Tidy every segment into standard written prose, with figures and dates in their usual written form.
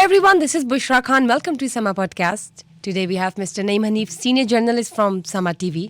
everyone, this is Bushra Khan. Welcome to Sama Podcast. Today we have Mr. Naeem Hanif, senior journalist from Sama TV.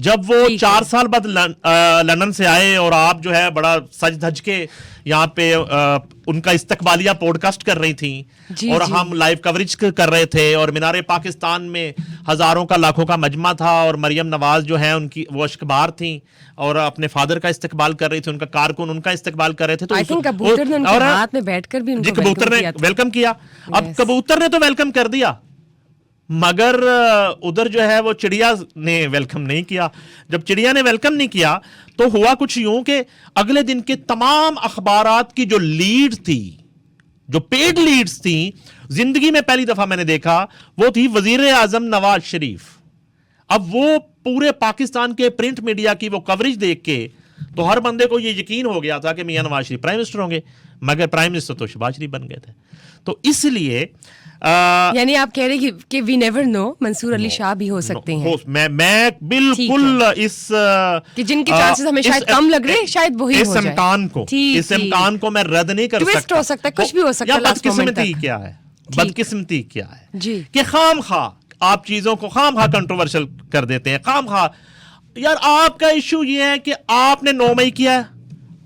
جب وہ 4 سال بعد London سے آئے اور آپ جو ہے بڑا سج دھج کے یہاں پہ ان کا استقبالیہ پوڈ کاسٹ کر رہی تھیں اور ہم لائیو کوریج کر رہے تھے اور مینار پاکستان میں ہزاروں کا لاکھوں کا مجمع تھا اور مریم نواز جو ہے ان کی وہ اشکبار تھیں اور اپنے فادر کا استقبال کر رہی تھی, ان کا کارکن ان کا استقبال کر رہے تھے, تو کبوتر نے ان کے ہاتھ میں بیٹھ کر بھی ان کو کبوتر نے ویلکم کیا. اب کبوتر نے تو ویلکم کر دیا مگر ادھر جو ہے وہ چڑیا نے ویلکم نہیں کیا. جب چڑیا نے ویلکم نہیں کیا تو ہوا کچھ یوں کہ اگلے دن کے تمام اخبارات کی جو لیڈ تھی, جو پیڈ لیڈز تھیں, زندگی میں پہلی دفعہ میں نے دیکھا وہ تھی وزیر اعظم نواز شریف. اب وہ پورے پاکستان کے پرنٹ میڈیا کی وہ کوریج دیکھ کے تو ہر بندے کو یہ یقین ہو گیا تھا کہ میاں نواز شریف پرائم منسٹر ہوں گے, مگر پرائم منسٹر تو شہباز شریف بن گئے تھے. تو اس لیے یعنی آپ کہہ رہے کہ وی نیور نو منصور علی شاہ بھی ہو سکتے ہیں. میں بالکل اس کہ جن کے چانسز ہمیں شاید کم لگ رہے شاید وہی ہو جائے. اس امکان کو میں رد نہیں کر سکتا. ہو سکتا ہے, کچھ بھی ہو سکتا ہے. بدقسمتی کیا ہے, بدقسمتی کیا ہے کہ خام خواہ آپ چیزوں کو خام خواہ کنٹروورشل کر دیتے ہیں. خام خواہ یار آپ کا ایشو یہ ہے کہ آپ نے 9 مئی کیا ہے,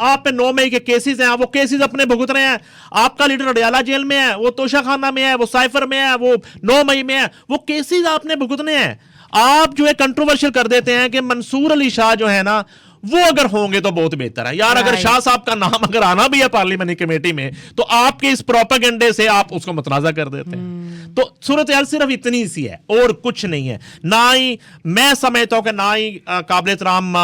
آپ پہ 9 مئی کے کیسز ہیں, وہ کیسز اپنے بھگت رہے ہیں. آپ کا لیڈر اڈیالہ جیل میں ہے, وہ توشہ خانہ میں ہے, وہ سائفر میں ہے, وہ 9 مئی میں ہے, وہ کیسز آپ نے بھگتنے ہیں. آپ جو ہے کنٹروورشل کر دیتے ہیں کہ منصور علی شاہ جو ہے نا وہ اگر ہوں گے تو بہت بہتر ہے. یار اگر شاہ صاحب کا نام اگر آنا بھی ہے پارلیمانی کمیٹی میں تو آپ کے اس پروپیگنڈے سے آپ اس کو متنازع کر دیتے ہیں. تو صورتحال صرف اتنی سی ہے اور کچھ نہیں ہے. نہ ہی میں سمجھتا ہوں کہ نہ ہی قابل احترام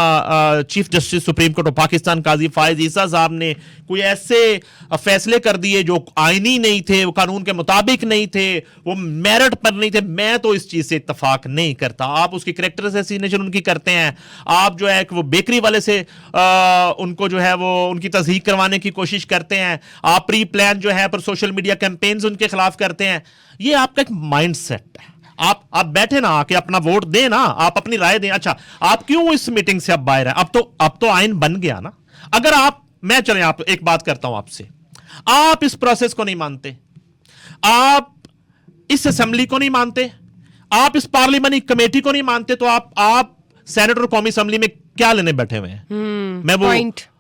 chief justice supreme court of Pakistan قاضی فائز عیسیٰ صاحب نے کوئی ایسے فیصلے کر دیے جو آئینی نہیں تھے, وہ قانون کے مطابق نہیں تھے, وہ میرٹ پر نہیں تھے. میں تو اس چیز سے اتفاق نہیں کرتا. آپ اس کی کریکٹر اسیسینیشن ان کی کرتے ہیں, آپ جو ہے کہ وہ بیکری والے سے ان کو جو ہے وہ ان کی تصدیق کروانے کی کوشش کرتے ہیں, آپ پری پلان جو ہے پر سوشل میڈیا کیمپینز ان کے خلاف کرتے ہیں. یہ آپ کا ایک مائنڈ سیٹ ہے. آپ بیٹھے نا آ کے اپنا ووٹ دیں نا, آپ اپنی رائے دیں. اچھا آپ کیوں اس میٹنگ سے اب باہر ہیں؟ اب تو آئین بن گیا نا. اگر میں چلیں آپ ایک بات کرتا ہوں آپ سے, آپ اس پروسیس کو نہیں مانتے, آپ اس اسمبلی کو نہیں مانتے, آپ اس پارلیمانی کمیٹی کو نہیں مانتے, تو آپ سینٹ اور قومی اسمبلی میں کیا لینے بیٹھے ہوئے ہیں؟ میں وہ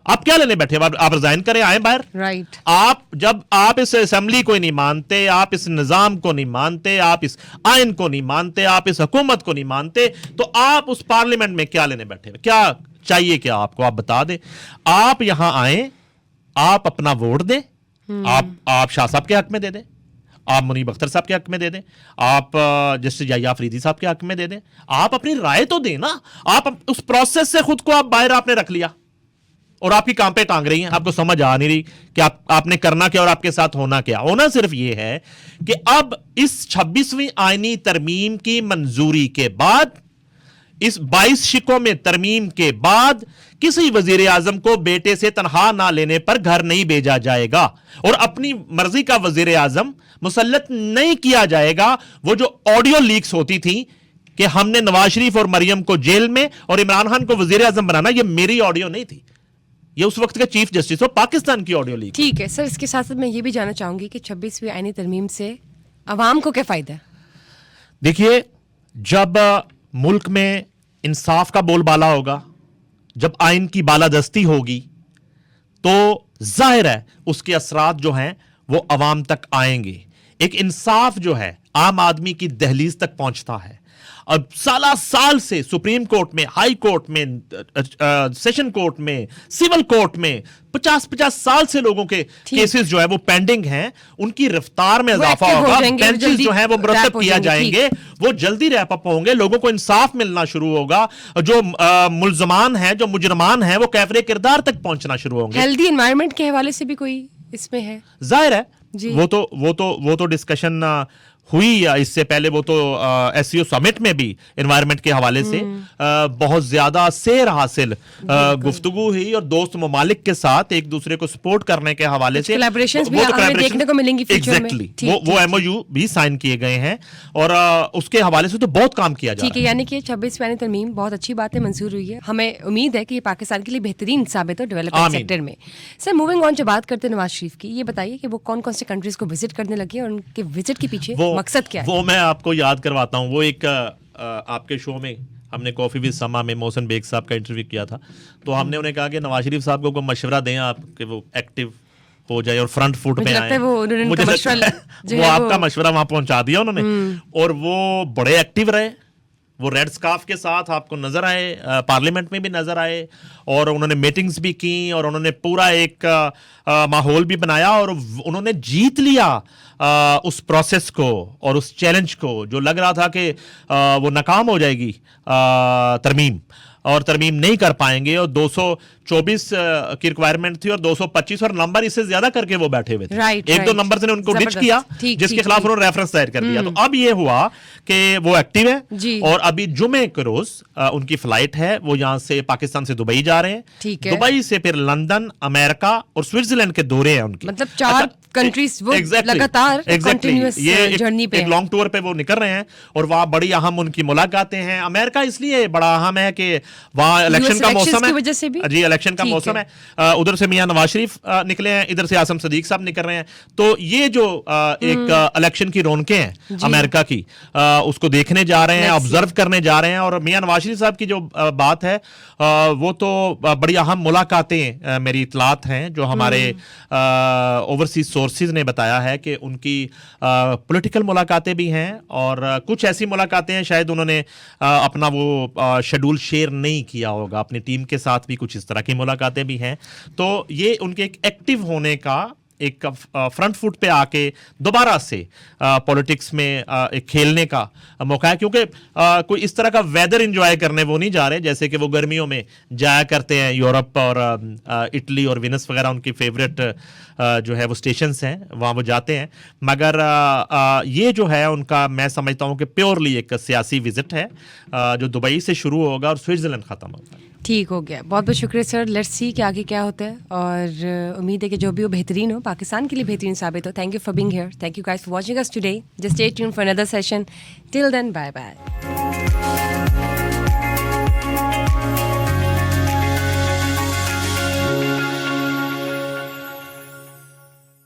آپ کیا لینے بیٹھے ہوئے؟ آپ ریزائن کریں, آئیں باہر. رائٹ. آپ اس اسمبلی کو نہیں مانتے, آپ اس نظام کو نہیں مانتے, آپ اس آئین کو نہیں مانتے, آپ اس حکومت کو نہیں مانتے, تو آپ اس پارلیمنٹ میں کیا لینے بیٹھے ہوئے؟ کیا چاہیے کیا آپ کو؟ آپ بتا دیں. آپ یہاں آئیں, آپ اپنا ووٹ دیں, آپ شاہ صاحب کے حق میں دے دیں, آپ منیب اختر صاحب کے حق میں دے دیں, آپ جسٹس یحییٰ فریدی صاحب کے حق میں دے دیں. آپ اپنی رائے تو دیں نا. آپ اس پروسیس سے خود کو آپ باہر آپ نے رکھ لیا اور آپ کی کام پہ ٹانگ رہی ہیں. آپ کو سمجھ آ نہیں رہی کہ آپ نے کرنا کیا اور آپ کے ساتھ ہونا کیا. ہونا صرف یہ ہے کہ اب اس 26ویں آئینی ترمیم کی منظوری کے بعد, اس 22 شقوں میں ترمیم کے بعد کسی وزیر اعظم کو بیٹے سے تنخواہ نہ لینے پر گھر نہیں بھیجا جائے گا اور اپنی مرضی کا وزیر اعظم مسلط نہیں کیا جائے گا. وہ جو آڈیو لیکس ہوتی تھی کہ ہم نے نواز شریف اور مریم کو جیل میں اور عمران خان کو وزیر اعظم بنانا, یہ میری آڈیو نہیں تھی, یہ اس وقت کا چیف جسٹس اور پاکستان کی آڈیو لیک. ٹھیک ہے سر, اس کے ساتھ ساتھ میں یہ بھی جاننا چاہوں گی کہ 26ویں آئینی ترمیم سے عوام کو کیا فائدہ ہے؟ دیکھیے, جب ملک میں انصاف کا بول بالا ہوگا, جب آئین کی بالادستی ہوگی, تو ظاہر ہے اس کے اثرات جو ہیں وہ عوام تک آئیں گے. ایک انصاف جو ہے عام آدمی کی دہلیز تک پہنچتا ہے. اور سال سے سپریم کورٹ میں, ہائی کورٹ میں, سیشن کورٹ میں, سول کورٹ میں 50 سال سے لوگوں کے کیسز جو ہے وہ پینڈنگ ہیں, ان کی رفتار میں اضافہ ہوگا, بینچز جو ہیں وہ مرتب کیا جائیں گے, وہ جلدی ریپ اپ ہوں گے, لوگوں کو انصاف ملنا شروع ہوگا, جو ملزمان ہیں, جو مجرمان ہیں, وہ کیفر کردار تک پہنچنا شروع ہوں گے. ہیلدی انوائرمنٹ کے حوالے سے بھی کوئی اس میں ہے؟ ظاہر ہے وہ تو ڈسکشن ہوئی اس سے پہلے, وہ تو ایس سی او سمٹ میں بھی انوائرمنٹ کے حوالے سے بہت زیادہ سیر حاصل گفتگو ہوئی, اور دوست ممالک کے ساتھ ایک دوسرے کو سپورٹ کرنے کے حوالے سے دیکھنے کو ملیں گی. وہ ایم او یو بھی سائن کیے گئے ہیں, اور اس کے حوالے سے تو بہت کام کیا جا رہا ہے. ٹھیک ہے, یعنی کہ 26ویں آئینی ترمیم بہت اچھی بات ہے, منظور ہوئی ہے. ہمیں امید ہے کہ یہ پاکستان کے لیے بہترین ثابت ہو ڈیولپمنٹ سیکٹر میں. سر موونگ آن, جب بات کرتے ہیں نواز شریف کی, یہ بتائیے کہ وہ کون کون سے کنٹریز کو وزٹ کرنے لگے اور ان کے وزٹ کے پیچھے مقصد کیا ہے؟ وہ میں آپ کو یاد کرواتا ہوں. وہ ایک آپ کے شو میں ہم نے کافی ود سما میں محسن بیگ صاحب کا انٹرویو کیا تھا, تو ہم نے انہیں کہا کہ نواز شریف صاحب کو کوئی مشورہ دیں آپ کہ وہ ایکٹیو ہو جائے اور فرنٹ فوٹ پہ آئیں. مجھے لگتا ہے وہ آپ کا مشورہ وہاں پہنچا دیا انہوں نے, اور وہ بڑے ایکٹیو رہے. وہ ریڈ اسکارف کے ساتھ آپ کو نظر آئے, پارلیمنٹ میں بھی نظر آئے, اور انہوں نے میٹنگز بھی کی, اور انہوں نے پورا ایک ماحول بھی بنایا, اور انہوں نے جیت لیا اس پروسیس کو اور اس چیلنج کو جو لگ رہا تھا کہ وہ ناکام ہو جائے گی ترمیم, اور ترمیم نہیں کر پائیں گے, اور 224 کی ریکوائرمنٹ تھی اور 225 اور نمبر اس سے زیادہ کر کے وہ بیٹھے ہوئے تھے. ایک دو نمبر سے نے ان کو ڈچ کیا جس کے خلاف انہوں نے ریفرنس دائر کر دیا. تو اب یہ ہوا کہ وہ ایکٹیو ہے, اور ابھی جمعے کے روز ان کی فلائٹ ہے, وہ یہاں سے پاکستان سے دبئی جا رہے ہیں, دبئی سے پھر لندن, امریکہ اور سوئٹزرلینڈ کے دورے ہیں ان کے, مطلب 4 کنٹریز وہ لگاتار کنٹینیوس جرنی پہ, ایک لانگ ٹور پہ وہ نکل رہے ہیں, اور وہاں بڑی اہم ان کی ملاقاتیں ہیں. امریکہ اس لیے بڑا اہم ہے کہ وہاں الیکشن کا موسم ہے, جی الیکشن کا موسم ہے, ادھر سے میاں نواز شریف نکلے ہیں, ادھر سے عاصم صدیق صاحب نکل رہے ہیں, تو یہ جو ایک الیکشن کی رونقیں ہیں امریکہ کی, اس کو دیکھنے جا رہے ہیں, آبزرو کرنے جا رہے ہیں. اور میاں نواز شریف صاحب کی جو بات ہے وہ تو بڑی اہم ملاقاتیں میری اطلاعات ہیں جو ہمارے اوورسیز سورسز نے بتایا ہے کہ ان کی پولیٹیکل ملاقاتیں بھی ہیں, اور کچھ ایسی ملاقاتیں ہیں شاید انہوں نے اپنا وہ شیڈول شیئر نہیں کیا ہوگا اپنی ٹیم کے ساتھ, بھی کچھ اس طرح کی ملاقاتیں بھی ہیں. تو یہ ان کے ایک ایکٹیو ہونے کا, ایک فرنٹ فٹ پہ آ کے دوبارہ سے پولیٹکس میں ایک کھیلنے کا موقع ہے, کیونکہ کوئی اس طرح کا ویدر انجوائے کرنے وہ نہیں جا رہے جیسے کہ وہ گرمیوں میں جایا کرتے ہیں یورپ اور اٹلی اور وینس وغیرہ ان کی فیوریٹ جو ہے وہ اسٹیشنز ہیں, وہاں وہ جاتے ہیں. مگر یہ جو ہے ان کا, میں سمجھتا ہوں کہ پیورلی ایک سیاسی وزٹ ہے جو دبئی سے شروع ہوگا اور سوئٹزرلینڈ ختم ہوگا. ٹھیک ہو گیا, بہت بہت شکریہ سر. لیٹس سی کہ آگے کیا ہوتا ہے, اور امید ہے کہ جو بھی وہ بہترین ہو, پاکستان کے لیے بہترین ثابت ہو. Thank you for being here. Thank you guys for watching us today. Just stay tune for another session. Till then, bye bye.